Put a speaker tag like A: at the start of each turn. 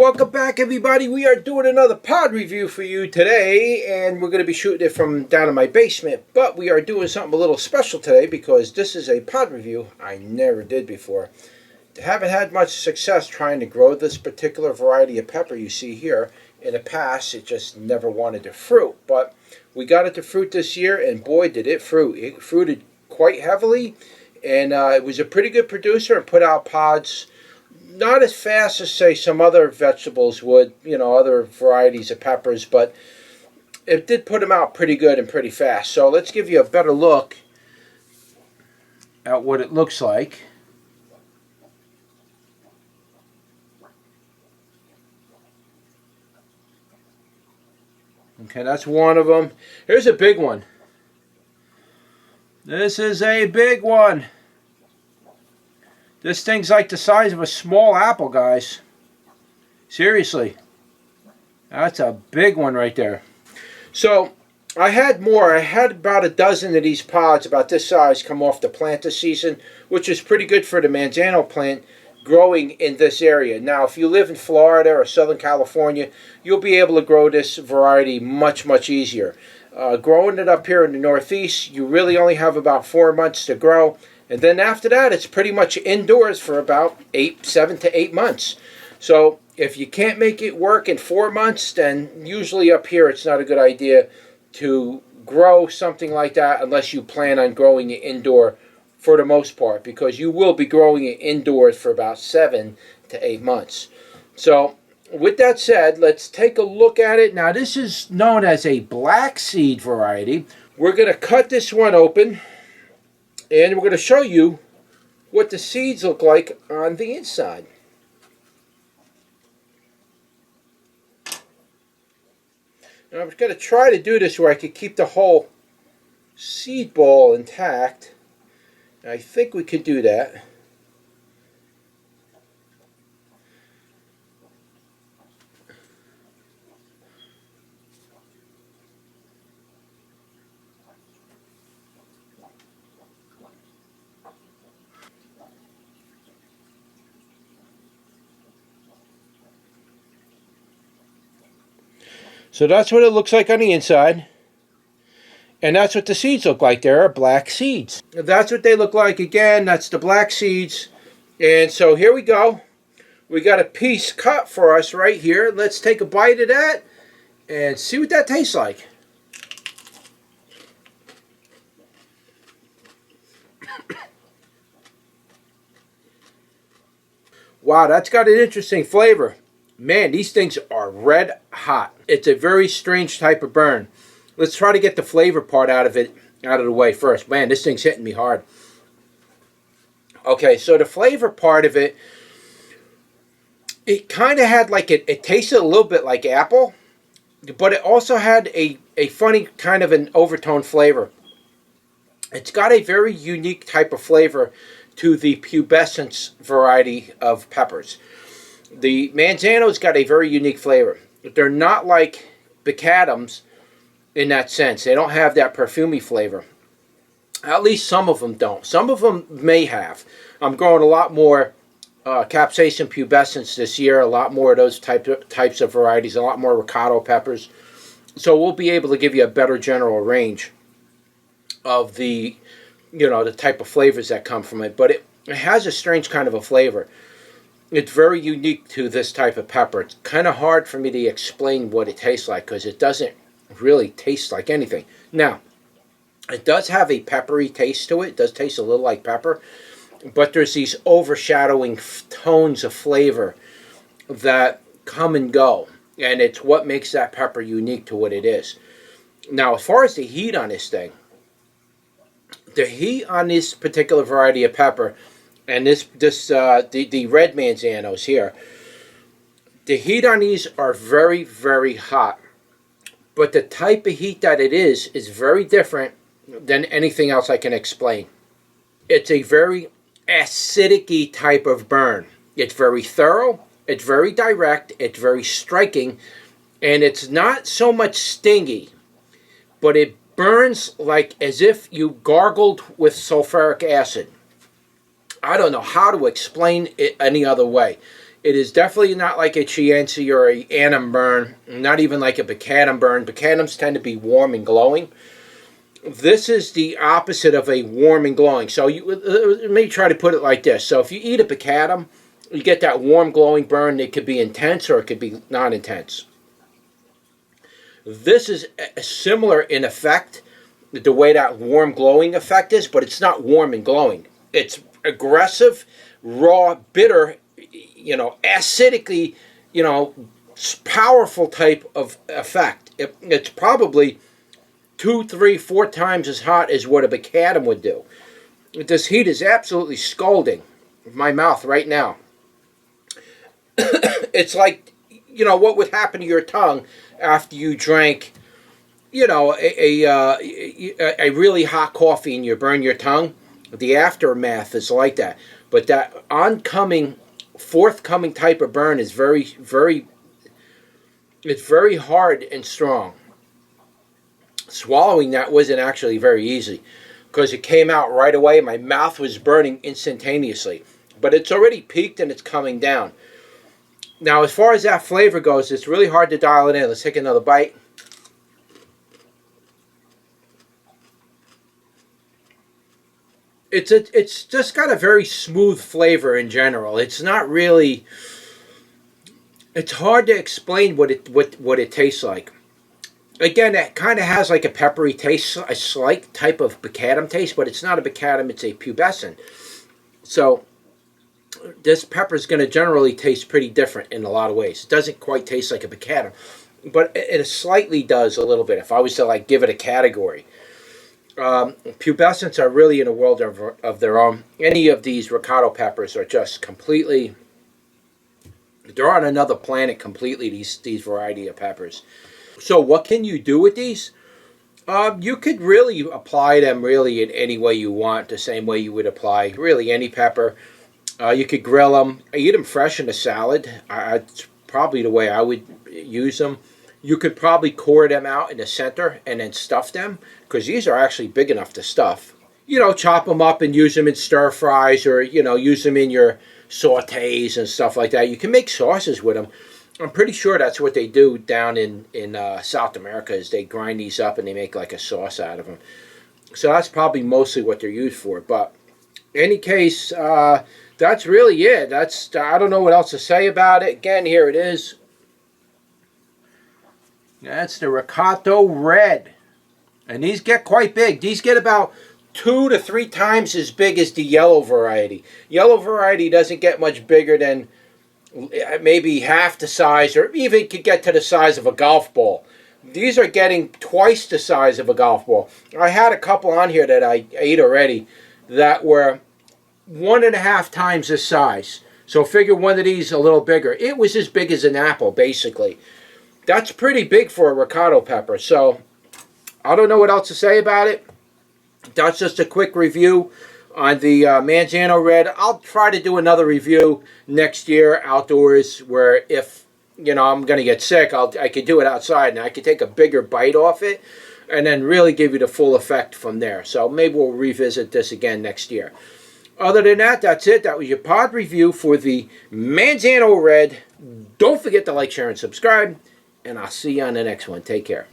A: welcome back everybody. We are doing another pod review for you today, and we're going to be shooting it from down in my basement, but we are doing something a little special today because this is a pod review I never did before. Haven't had much success trying to grow this particular variety of pepper you see here. In the past, it just never wanted to fruit, but we got it to fruit this year, and boy did it fruit. It fruited quite heavily, and it was a pretty good producer and put out pods not as fast as, say, some other vegetables would, other varieties of peppers, but it did put them out pretty good and pretty fast. So let's give you a better look at what it looks like. Okay, that's one of them. Here's a big one. This is a big one. This thing's like the size of a small apple, guys. Seriously. That's a big one right there. So, I had more. I had about a dozen of these pods about this size come off the plant this season, which is pretty good for the Manzano plant growing in this area. Now, if you live in Florida or Southern California, you'll be able to grow this variety much, much easier. Growing it up here in the Northeast, you really only have about 4 months to grow. And then after that, it's pretty much indoors for about 7 to 8 months. So if you can't make it work in 4 months, then usually up here it's not a good idea to grow something like that unless you plan on growing it indoor for the most part, because you will be growing it indoors for about 7 to 8 months. So with that said, let's take a look at it. Now this is known as a black seed variety. We're going to cut this one open, and we're going to show you what the seeds look like on the inside. Now I'm going to try to do this where I could keep the whole seed ball intact. I think we could do that. So that's what it looks like on the inside. And that's what the seeds look like. There are black seeds. That's what they look like. Again, that's the black seeds. And so here we go. We got a piece cut for us right here. Let's take a bite of that and see what that tastes like. Wow, that's got an interesting flavor. Man, these things are red hot. It's a very strange type of burn. Let's try to get the flavor part out of the way first. Man, this thing's hitting me hard. Okay, so the flavor part of it, it kind of had like, it tasted a little bit like apple, but it also had a funny kind of an overtone flavor. It's got a very unique type of flavor to the pubescens variety of peppers. The Manzano's got a very unique flavor. They're not like Bacadums in that sense. They don't have that perfumey flavor. At least some of them don't. Some of them may have. I'm growing a lot more Capsicum pubescens this year, a lot more of those types of varieties, a lot more rocoto peppers. So we'll be able to give you a better general range of the, the type of flavors that come from it. But it has a strange kind of a flavor. It's very unique to this type of pepper. It's kind of hard for me to explain what it tastes like because it doesn't really taste like anything. Now, it does have a peppery taste to it. It does taste a little like pepper. But there's these overshadowing tones of flavor that come and go. And it's what makes that pepper unique to what it is. Now, as far as the heat on this thing, the heat on this particular variety of pepper, and the red Manzanos here, the heat on these are very, very hot. But the type of heat that it is very different than anything else I can explain. It's a very acidic-y type of burn. It's very thorough, it's very direct, it's very striking, and it's not so much stingy, but it burns like as if you gargled with sulfuric acid. I don't know how to explain it any other way. It is definitely not like a Chianti or a Andean burn, not even like a Macadam burn. Macadams tend to be warm and glowing. This is the opposite of a warm and glowing. So let me try to put it like this. So if you eat a Macadam, you get that warm glowing burn. It could be intense or it could be not intense. This is similar in effect, the way that warm glowing effect is, but it's not warm and glowing. It's aggressive, raw, bitter, acidically, powerful type of effect. It's probably 2, 3, 4 times as hot as what a Macadam would do. This heat is absolutely scalding my mouth right now. It's like, what would happen to your tongue after you drank, a really hot coffee and you burn your tongue. The aftermath is like that. But that forthcoming type of burn is very, very, it's very hard and strong. Swallowing that wasn't actually very easy because it came out right away. My mouth was burning instantaneously. But it's already peaked and it's coming down. Now, as far as that flavor goes, it's really hard to dial it in. Let's take another bite. It's just got a very smooth flavor in general. It's not really. It's hard to explain what it tastes like. Again, it kind of has like a peppery taste, a slight type of Macadam taste, but it's not a Macadam, it's a pubescent. So this pepper is going to generally taste pretty different in a lot of ways. It doesn't quite taste like a Macadam, but it slightly does a little bit. If I was to like give it a category, pubescents are really in a world of their own. Any of these rocoto peppers are just completely. They're on another planet completely. These variety of peppers. So what can you do with these? You could really apply them really in any way you want, the same way you would apply really any pepper. You could grill them, eat them fresh in a salad. It's probably the way I would use them. You could probably core them out in the center and then stuff them, because these are actually big enough to stuff. Chop them up and use them in stir fries, or use them in your sautés and stuff like that. You can make sauces with them. I'm pretty sure that's what they do down in South America, is they grind these up and they make like a sauce out of them. So that's probably mostly what they're used for. But in any case, that's really it. I don't know what else to say about it. Again, here it is. That's the Rocoto Red. And these get quite big. These get about 2 to 3 times as big as the yellow variety. Yellow variety doesn't get much bigger than maybe half the size, or even could get to the size of a golf ball. These are getting twice the size of a golf ball. I had a couple on here that I ate already that were 1.5 times this size. So figure one of these a little bigger. It was as big as an apple, basically. That's pretty big for a rocoto pepper. So I don't know what else to say about it. That's just a quick review on the Manzano Red. I'll try to do another review next year outdoors, where if I'm going to get sick, I could do it outside and I could take a bigger bite off it and then really give you the full effect from there. So maybe we'll revisit this again next year. Other than that, that's it. That was your pod review for the Manzano Red. Don't forget to like, share, and subscribe, and I'll see you on the next one. Take care.